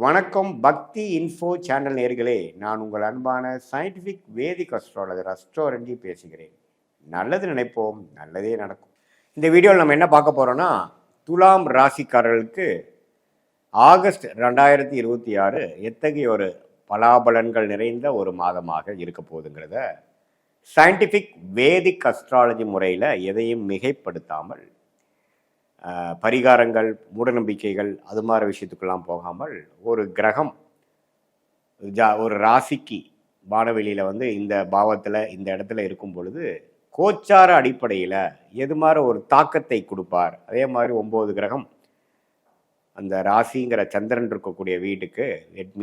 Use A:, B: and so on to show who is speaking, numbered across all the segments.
A: வணக்கம் பக்தி info channel நேர்களே, நான் உங்கள் அன்பான சயின்டிஃபிக் வேதிக் அஸ்ட்ராலஜர் அஸ்ட்ரோரஞ்சி பேசுகிறேன். நல்லது நினைப்போம், நல்லதே நடக்கும். இந்த வீடியோவில் நம்ம என்ன பார்க்க போகிறோன்னா, துலாம் ராசிக்காரர்களுக்கு ஆகஸ்ட் 2026 எத்தகைய ஒரு பலாபலன்கள் நிறைந்த ஒரு மாதமாக இருக்க போகுதுங்கிறத சயின்டிஃபிக் வேதிக் அஸ்ட்ராலஜி முறையில் எதையும் மிகைப்படுத்தாமல் பரிகாரங்கள், மூடநம்பிக்கைகள் அது மாதிரி விஷயத்துக்கெல்லாம் போகாமல் ஒரு கிரகம் ஒரு ராசிக்கு வானவெளியில் இந்த பாவத்தில் இந்த இடத்துல இருக்கும் பொழுது கோச்சார அடிப்படையில் எது மாதிரி ஒரு தாக்கத்தை கொடுப்பார். அதே மாதிரி 9 கிரகம் அந்த ராசிங்கிற சந்திரன் இருக்கக்கூடிய வீட்டுக்கு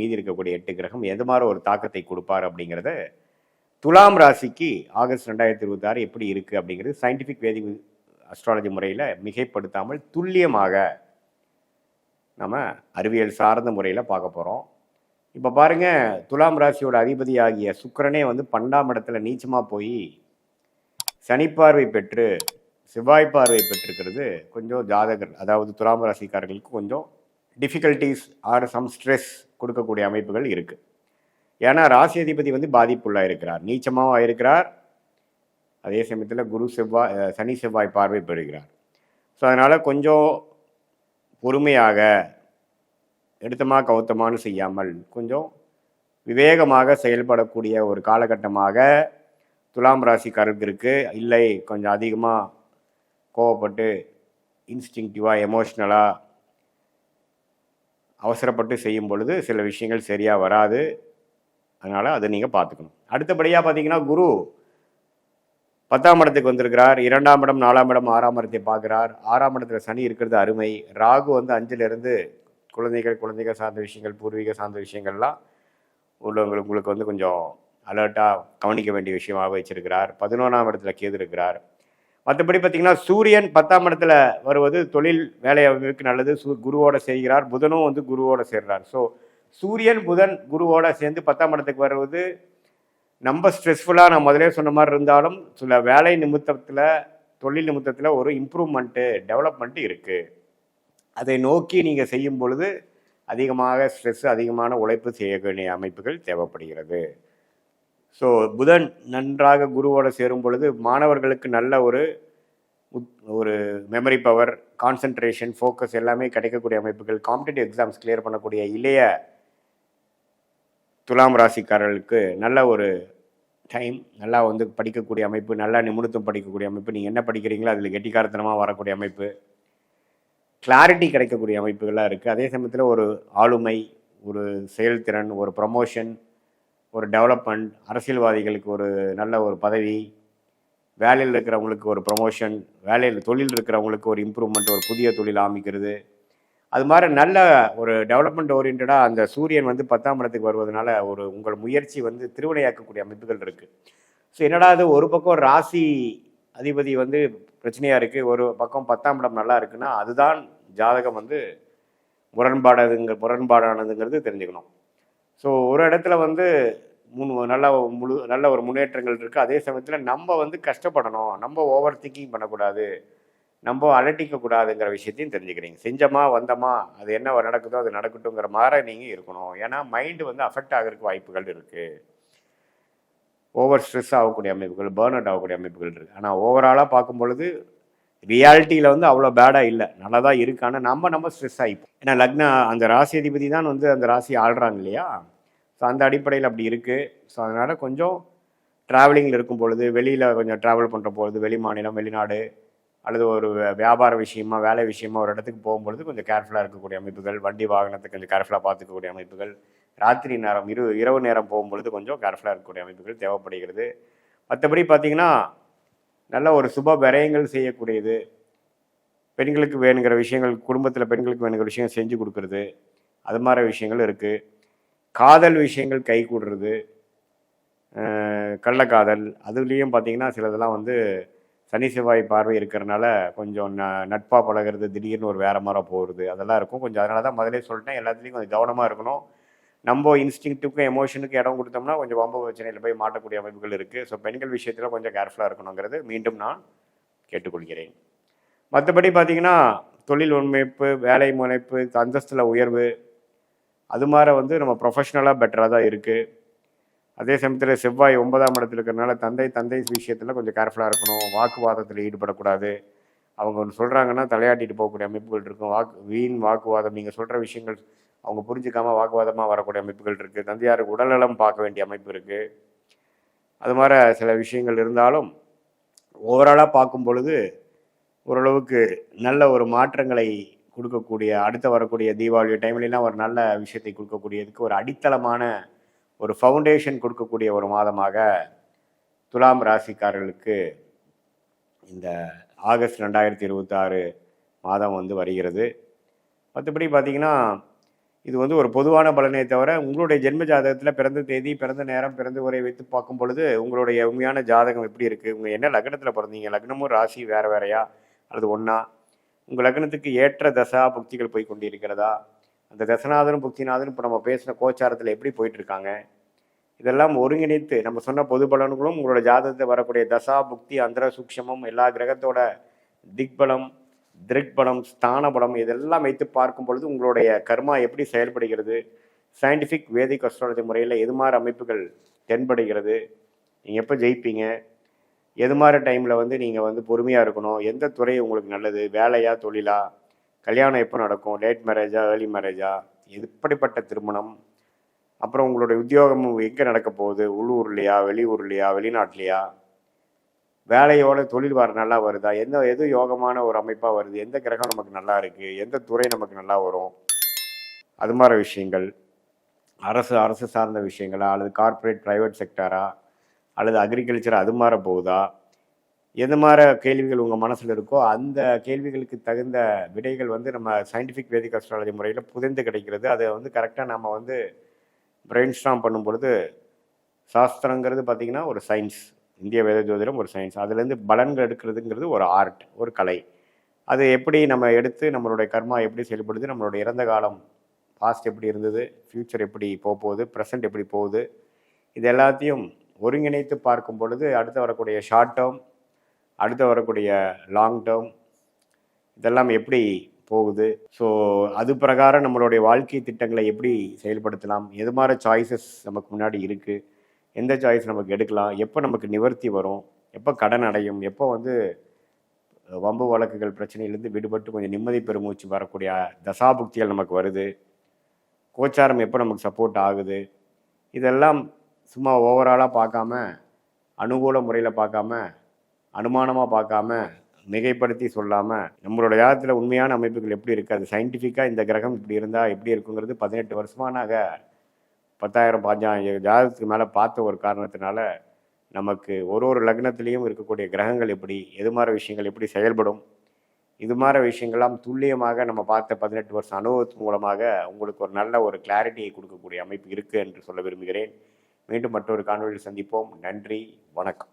A: மீதி இருக்கக்கூடிய 8 கிரகம் எது மாதிரி ஒரு தாக்கத்தை கொடுப்பார் அப்படிங்கிறத துலாம் ராசிக்கு ஆகஸ்ட் 2026 எப்படி இருக்குது அப்படிங்கிறது சயின்டிஃபிக் வேதிக் அஸ்ட்ராலஜி முறையில் மிகைப்படுத்தாமல் துல்லியமாக நம்ம அறிவியல் சார்ந்த முறையில் பார்க்க போகிறோம். இப்போ பாருங்கள், துலாம் ராசியோட அதிபதி ஆகிய சுக்கிரனே 12ஆம் இடத்துல நீச்சமாக போய் சனி பார்வை பெற்று செவ்வாய் பார்வை பெற்றிருக்கிறது கொஞ்சம் ஜாதகர், அதாவது துலாம் ராசிக்காரர்களுக்கு கொஞ்சம் டிஃபிகல்ட்டிஸ் ஆர் சம் ஸ்ட்ரெஸ் கொடுக்கக்கூடிய அமைப்புகள் இருக்குது. ஏன்னா ராசி அதிபதி பாதிப்புள்ளாக இருக்கிறார், நீச்சமாகவும் இருக்கிறார். அதே சமயத்தில் சனி செவ்வாய் பார்வை பெறுகிறார். ஸோ அதனால் கொஞ்சம் பொறுமையாக எடுத்தமா கவுத்தமானு செய்யாமல் கொஞ்சம் விவேகமாக செயல்படக்கூடிய ஒரு காலகட்டமாக துலாம் ராசிக்காரருக்கு இருக்குது. இல்லை கொஞ்சம் அதிகமாக கோவப்பட்டு இன்ஸ்டிங்டிவாக எமோஷ்னலாக அவசரப்பட்டு செய்யும் பொழுது சில விஷயங்கள் சரியாக வராது. அதனால் அதை நீங்கள் பார்த்துக்கணும். அடுத்தபடியாக பார்த்தீங்கன்னா, குரு 10ஆம் இடத்துக்கு வந்திருக்கிறார். 2ஆம் இடம், 4ஆம் இடம், 6ஆம் இடத்தை பார்க்குறார். 6ஆம் இடத்துல சனி இருக்கிறது அருமை. ராகு 5லிருந்து குழந்தைகள் சார்ந்த விஷயங்கள், பூர்வீக சார்ந்த விஷயங்கள்லாம் உங்களுக்கு கொஞ்சம் அலர்ட்டாக கவனிக்க வேண்டிய விஷயமாக வச்சிருக்கிறார். 11ஆம் இடத்துல கேது இருக்கிறார். மற்றபடி பார்த்திங்கன்னா, சூரியன் 10ஆம் இடத்துல வருவது தொழில் வேலை அமைப்புக்கு நல்லது. குருவோட செய்கிறார். புதனும் குருவோட சேர்றார். ஸோ சூரியன் புதன் குருவோட சேர்ந்து 10ஆம் இடத்துக்கு வருவது நம்ம ஸ்ட்ரெஸ்ஃபுல்லாக நான் முதலே சொன்ன மாதிரி இருந்தாலும் சில வேலை நிமித்தத்தில், தொழில் நிமித்தத்தில் ஒரு இம்ப்ரூவ்மெண்ட்டு, டெவலப்மெண்ட்டு இருக்குது. அதை நோக்கி நீங்கள் செய்யும் பொழுது அதிகமாக ஸ்ட்ரெஸ், அதிகமான உழைப்பு செய்ய வேண்டிய அமைப்புகள் தேவைப்படுகிறது. ஸோ புதன் நன்றாக குருவோடு சேரும் பொழுது மாணவர்களுக்கு நல்ல ஒரு மெமரி பவர், கான்சன்ட்ரேஷன், ஃபோக்கஸ் எல்லாமே கிடைக்கக்கூடிய அமைப்புகள், காம்படிட்டிவ் எக்ஸாம்ஸ் கிளியர் பண்ணக்கூடிய இளைய துலாம் ராசிக்காரர்களுக்கு நல்ல ஒரு டைம், நல்லா படிக்கக்கூடிய அமைப்பு, நல்லா நிமிடத்தும் படிக்கக்கூடிய அமைப்பு, நீங்கள் என்ன படிக்கிறீங்களோ அதில் கெட்டிக்காரத்தனமாக வரக்கூடிய அமைப்பு, கிளாரிட்டி கிடைக்கக்கூடிய அமைப்புகள்லாம் இருக்குது. அதே சமயத்தில் ஒரு ஆளுமை, ஒரு செயல்திறன், ஒரு ப்ரமோஷன், ஒரு டெவலப்மெண்ட், அரசியல்வாதிகளுக்கு ஒரு நல்ல ஒரு பதவி, வேலையில் இருக்கிறவங்களுக்கு ஒரு ப்ரமோஷன், தொழில் இருக்கிறவங்களுக்கு ஒரு இம்ப்ரூவ்மெண்ட், ஒரு புதிய தொழில் ஆரம்பிக்கிறது, அது மாதிரி நல்ல ஒரு டெவலப்மெண்ட் ஓரியன்டாக அந்த சூரியன் 10ஆம் இடத்துக்கு வருவதனால உங்கள் முயற்சி திருவினையாக்கக்கூடிய அமைப்புகள் இருக்குது. ஸோ என்னடா அது, ஒரு பக்கம் ராசி அதிபதி பிரச்சனையாக இருக்குது, ஒரு பக்கம் 10ஆம் இடம் நல்லா இருக்குன்னா அதுதான் ஜாதகம் முரண்பாடானதுங்கிறது தெரிஞ்சுக்கணும். ஸோ ஒரு இடத்துல நல்ல ஒரு முன்னேற்றங்கள் இருக்குது. அதே சமயத்தில் நம்ம கஷ்டப்படணும், நம்ம ஓவர் திங்கிங் பண்ணக்கூடாது, நம்ம அலட்டிக்கக்கூடாதுங்கிற விஷயத்தையும் தெரிஞ்சுக்கிறீங்க. செஞ்சோமா வந்தோமா, அது என்ன நடக்குதோ அது நடக்கட்டுங்கிற மாதிரி நீங்கள் இருக்கணும். ஏன்னா மைண்டு அஃபெக்ட் ஆகிறதுக்கு வாய்ப்புகள் இருக்குது. ஓவர் ஸ்ட்ரெஸ் ஆகக்கூடிய அமைப்புகள், பேர்ன் அவுட் ஆகக்கூடிய அமைப்புகள் இருக்குது. ஆனால் ஓவராலாக பார்க்கும் பொழுது ரியாலிட்டியில் அவ்வளோ பேடாக இல்லை, நல்லா தான் இருக்குது. ஆனால் நம்ம ஸ்ட்ரெஸ் ஆகிப்போம். ஏன்னா அந்த ராசி அதிபதி தான் அந்த ராசி ஆள்றாங்க இல்லையா. ஸோ அந்த அடிப்படையில் அப்படி இருக்குது. ஸோ அதனால் கொஞ்சம் ட்ராவலிங்கில் இருக்கும் பொழுது, வெளியில் கொஞ்சம் ட்ராவல் பண்ணுற பொழுது, வெளி மாநிலம், வெளிநாடு அல்லது ஒரு வியாபார விஷயமா, வேலை விஷயமா ஒரு இடத்துக்கு போகும்பொழுது கொஞ்சம் கேர்ஃபுல்லாக இருக்கக்கூடிய அமைப்புகள், வண்டி வாகனத்தை கொஞ்சம் கேர்ஃபுல்லாக பார்த்துக்கக்கூடிய அமைப்புகள், ராத்திரி நேரம், இரவு நேரம் போகும்பொழுது கொஞ்சம் கேர்ஃபுல்லாக இருக்கக்கூடிய அமைப்புகள் தேவைப்படுகிறது. மற்றபடி பார்த்திங்கன்னா, நல்ல ஒரு சுப விரயங்கள் செய்யக்கூடியது, பெண்களுக்கு வேணுங்கிற விஷயங்கள், குடும்பத்தில் பெண்களுக்கு வேணுங்கிற விஷயம் செஞ்சு கொடுக்குறது, அது மாதிரி விஷயங்கள் இருக்குது. காதல் விஷயங்கள் கை கூடுறது, கள்ளக்காதல், அதுலேயும் பார்த்திங்கன்னா சிலதெல்லாம் சனி செவ்வாய் பார்வை இருக்கிறனால கொஞ்சம் நட்பாக பழகிறது, திடீர்னு ஒரு வேற மாதிரி போகிறது, அதெல்லாம் இருக்கும் கொஞ்சம். அதனால தான் முதலே சொல்லிட்டேன், எல்லாத்துலேயும் கொஞ்சம் கவனமாக இருக்கணும். நம்ம இன்ஸ்டிங்க்ட்டுக்கும் எமோஷனுக்கும் இடம் கொடுத்தோம்னா கொஞ்சம் வம்பு பிரச்சனையில் போய் மாட்டக்கூடிய அமைப்புகள் இருக்குது. ஸோ பெண்கள் விஷயத்தில் கொஞ்சம் கேர்ஃபுல்லாக இருக்கணுங்கிறது மீண்டும் நான் கேட்டுக்கொள்கிறேன். மற்றபடி பார்த்திங்கன்னா, தொழில் முனைப்பு, வேலை முனைப்பு, அந்தஸ்தில் உயர்வு, அது மாதிரி வந்து நம்ம ப்ரொஃபஷ்னலாக பெட்டராக தான் இருக்குது. அதே சமயத்தில் செவ்வாய் 9ஆம் இடத்துல இருக்கிறதுனால தந்தை விஷயத்தில் கொஞ்சம் கேர்ஃபுல்லாக இருக்கணும். வாக்குவாதத்தில் ஈடுபடக்கூடாது. அவங்க ஒன்று சொல்கிறாங்கன்னா தலையாட்டிட்டு போகக்கூடிய அமைப்புகள் இருக்கும். வீண் வாக்குவாதம், நீங்கள் சொல்கிற விஷயங்கள் அவங்க புரிஞ்சுக்காமல் வாக்குவாதமாக வரக்கூடிய அமைப்புகள் இருக்குது. தந்தையாருக்கு உடல்நலம் பார்க்க வேண்டிய அமைப்பு இருக்குது. அது மாதிரி சில விஷயங்கள் இருந்தாலும் ஓவராலாக பார்க்கும் பொழுது ஓரளவுக்கு நல்ல ஒரு மாற்றங்களை கொடுக்கக்கூடிய, அடுத்து வரக்கூடிய தீபாவளி டைம்லாம் ஒரு நல்ல விஷயத்தை கொடுக்கக்கூடியதுக்கு ஒரு அடித்தளமான ஒரு ஃபவுண்டேஷன் கொடுக்கக்கூடிய ஒரு மாதமாக துலாம் ராசிக்காரர்களுக்கு இந்த ஆகஸ்ட் 2026 மாதம் வந்து வருகிறது. மற்றபடி பார்த்திங்கன்னா இது வந்து ஒரு பொதுவான பலனே தவிர உங்களுடைய ஜென்ம ஜாதகத்தில் பிறந்த தேதி, பிறந்த நேரம், பிறந்த உரை வைத்து பார்க்கும் பொழுது உங்களுடைய உண்மையான ஜாதகம் எப்படி இருக்குது, உங்கள் என்ன லக்னத்தில் பிறந்தீங்க, லக்னமும் ராசி வேறு வேறையா அல்லது ஒன்றா, உங்கள் லக்னத்துக்கு ஏற்ற தசா புக்திகள் போய் கொண்டு இருக்கிறதா, அந்த தசநாதனும் புக்திநாதனும் இப்போ நம்ம பேசின கோச்சாரத்தில் எப்படி போயிட்டுருக்காங்க, இதெல்லாம் ஒருங்கிணைத்து நம்ம சொன்ன பொது பலன்களும் உங்களோட ஜாதகத்தில் வரக்கூடிய தசா புக்தி அந்தர சூக்ஷமம் எல்லா கிரகத்தோட திக்பலம் திருக்பலம் ஸ்தான பலம் இதெல்லாம் வைத்து பார்க்கும் பொழுது உங்களுடைய கர்மா எப்படி செயல்படுகிறது, சயின்டிஃபிக் வேதிக் அஸ்ட்ராலஜி முறையில் எது மாதிரி அமைப்புகள் தென்படுகிறது, நீங்கள் எப்போ ஜெயிப்பீங்க, எது மாதிரி டைமில் வந்து நீங்கள் வந்து பொறுமையாக இருக்கணும், எந்த துறை உங்களுக்கு நல்லது, வேலையா தொழிலா, கல்யாணம் எப்போ நடக்கும், லேட் மேரேஜா ஏர்லி மேரேஜா, எப்படிப்பட்ட திருமணம், அப்புறம் உங்களுடைய உத்தியோகம் எங்கே நடக்க போகுது, உள்ளூர்லையா வெளியூர்லையா வெளிநாட்டிலையா, வேலையோட தொழில் நல்லா வருதா, எது யோகமான ஒரு அமைப்பாக வருது, எந்த கிரகம் நமக்கு நல்லா இருக்குது, எந்த துறை நமக்கு நல்லா வரும், அது மாதிரி விஷயங்கள், அரசு சார்ந்த விஷயங்களா அல்லது கார்ப்பரேட் ப்ரைவேட் செக்டரா அல்லது அக்ரிகல்ச்சர் அது மாதிரி போகுதா, எது மாதிரி கேள்விகள் உங்கள் மனசில் இருக்கோ அந்த கேள்விகளுக்கு தகுந்த விடைகள் வந்து நம்ம சயின்டிஃபிக் வேதிக் அஸ்ட்ராலஜி முறையில் புதைந்து கிடைக்கிறது. அதை வந்து கரெக்டாக நம்ம வந்து பிரெயின் ஸ்டார்ம் பண்ணும் பொழுது சாஸ்திரங்கிறது பார்த்திங்கன்னா ஒரு சயின்ஸ், இந்திய வேத ஜோதிடம் ஒரு சயின்ஸ், அதுலேருந்து பலன்கள் எடுக்கிறதுங்கிறது ஒரு ஆர்ட், ஒரு கலை. அது எப்படி நம்ம எடுத்து நம்மளுடைய கர்மா எப்படி செயல்படுது, நம்மளுடைய இறந்த காலம் பாஸ்ட் எப்படி இருந்தது, ஃப்யூச்சர் எப்படி போகுது, ப்ரெசண்ட் எப்படி போகுது, இது எல்லாத்தையும் ஒருங்கிணைத்து பார்க்கும் பொழுது அடுத்து வரக்கூடிய ஷார்ட் டேர்ம், அடுத்து வரக்கூடிய லாங் டேர்ம் இதெல்லாம் எப்படி போகுது, ஸோ அது பிரகாரம் நம்மளுடைய வாழ்க்கை திட்டங்களை எப்படி செயல்படுத்தலாம், எது மாதிரி சாய்ஸஸ் நமக்கு முன்னாடி இருக்குது, எந்த சாய்ஸ் நமக்கு எடுக்கலாம், எப்போ நமக்கு நிவர்த்தி வரும், எப்போ கடன் அடையும், எப்போ வந்து வம்பு வழக்குகள் பிரச்சனையிலேருந்து விடுபட்டு கொஞ்சம் நிம்மதி பெருமூச்சு வரக்கூடிய தசாபுக்திகள் நமக்கு வருது, கோச்சாரம் எப்போ நமக்கு சப்போர்ட் ஆகுது, இதெல்லாம் சும்மா ஓவராலாக பார்க்காம அனுகூல முறையில் பார்க்காம அனுமானமாக பார்க்காம மிகைப்படுத்தி சொல்லாமல் நம்மளோட ஜாதகத்தில் உண்மையான அமைப்புகள் எப்படி இருக்குது, அது சயின்டிஃபிக்காக இந்த கிரகம் இப்படி இருந்தால் எப்படி இருக்குங்கிறது 18 வருஷமாக நாங்கள் 10,000 15,000 ஜாதகத்துக்கு மேலே பார்த்த ஒரு காரணத்தினால நமக்கு ஒரு லக்னத்திலையும் இருக்கக்கூடிய கிரகங்கள் எப்படி, எது மாதிரி விஷயங்கள் எப்படி செயல்படும், இது மாதிரி விஷயங்கள்லாம் துல்லியமாக நம்ம பார்த்த 18 வருஷம் அனுபவத்தின் மூலமாக உங்களுக்கு ஒரு நல்ல ஒரு கிளாரிட்டியை கொடுக்கக்கூடிய அமைப்பு இருக்குது என்று சொல்ல விரும்புகிறேன். மீண்டும் மற்றொரு காணொலியில் சந்திப்போம். நன்றி, வணக்கம்.